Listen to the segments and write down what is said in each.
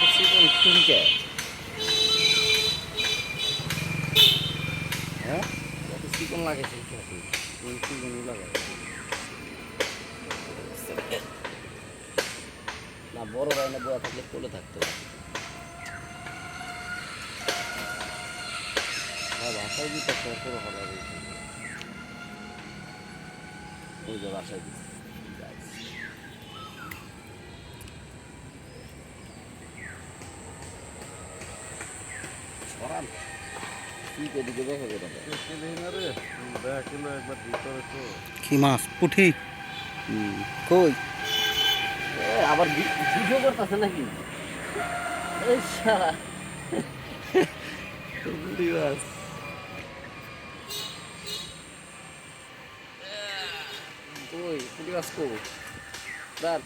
চিকন টুনকে হ্যাঁ কত চিকন লাগে চিকনই লাগে না বড় হয় না বড় থাকলে কোলে থাকতো বাসায় দিতে পুরো ভালো ওই যে বাসায় দিতে সরান এদিকে দেখে কি মাছ পুঁটি কই আবার ভিডিও করতেছে নাকি এই শালা পুঁটি মাছ কই পুঁটি মাছ কই দাঁড়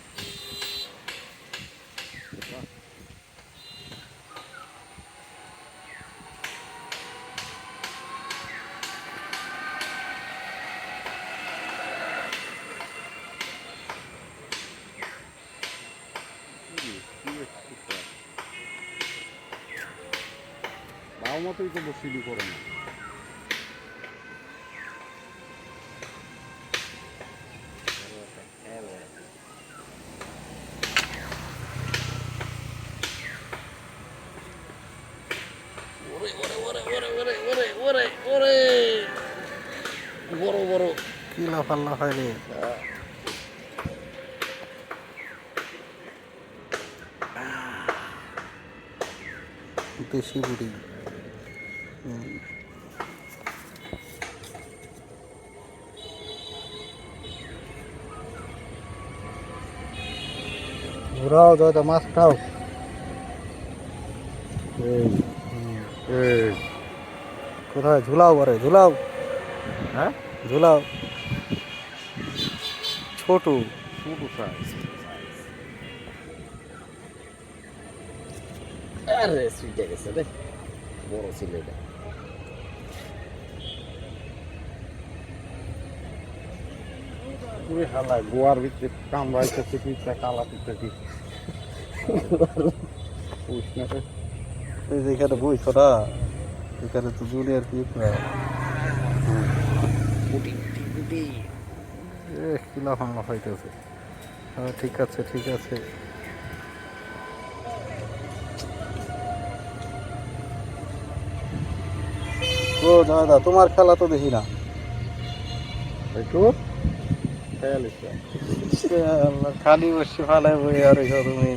বাবা মতোই তো বসিলি করে না বড় বড় কি লাফাল্লা হয় রে দেশি বুড়ি ঘুরাও দাদা মাছ খাও কোথায় ঝুলাও বরে ঝুলাও হ্যাঁ ঝুলাও ছোট ছোট সাইজ আরে সুইটে গেছে রে বড় ছিল এটা পুরো হালায় গোয়ার ভিতরে কামড়াইতেছে পিঠটা কালা পিঠটা কি উষ্ণতে এই যে এখানে বই ছড়া এখানে তো জুনিয়র কি পুটি পুটি কি লাফাল্লা হইতেছে হ্যাঁ ঠিক আছে ঠিক আছে ও দাদা তোমার খেলা তো দেখি না একটু খেয়াল খালি বসে ফালাই বই আর তুমি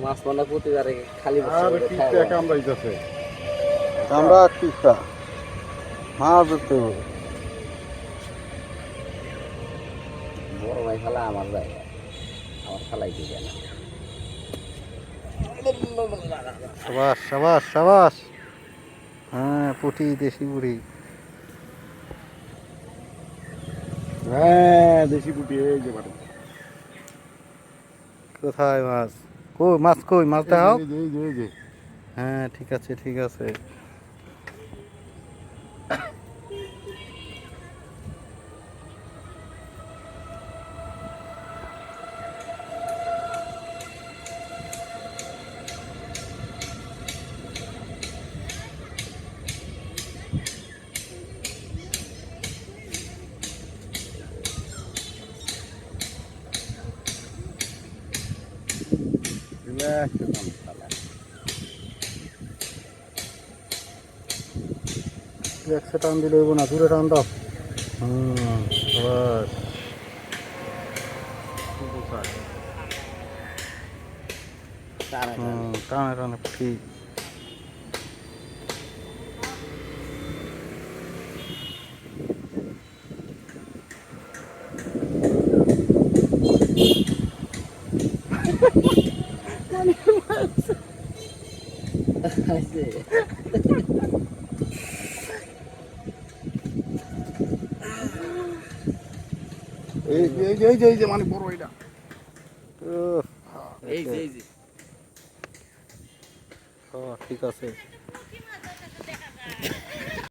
মাছ মানা প্রতিবারে খালি আর পিঠটা কামড়াইতেছে আমরা কিটা মাছ ধরতে হবে বড় ভাই খেলা আমার যায় আমার খেলাই দিবে না সাবাস সাবাস সাবাস হ্যাঁ পুঁটি দেশি বুড়ি হ্যাঁ দেশি পুটি এই যে বাড়ি কোথায় মাছ কই মাছ কই মাছ দেখাও এই যে হ্যাঁ ঠিক আছে ঠিক আছে একশো টান দিলে হইব না দূরে টান দাও বাস টানে টানে ঠিক এই যে মানে বড় এটা এই যে ঠিক আছে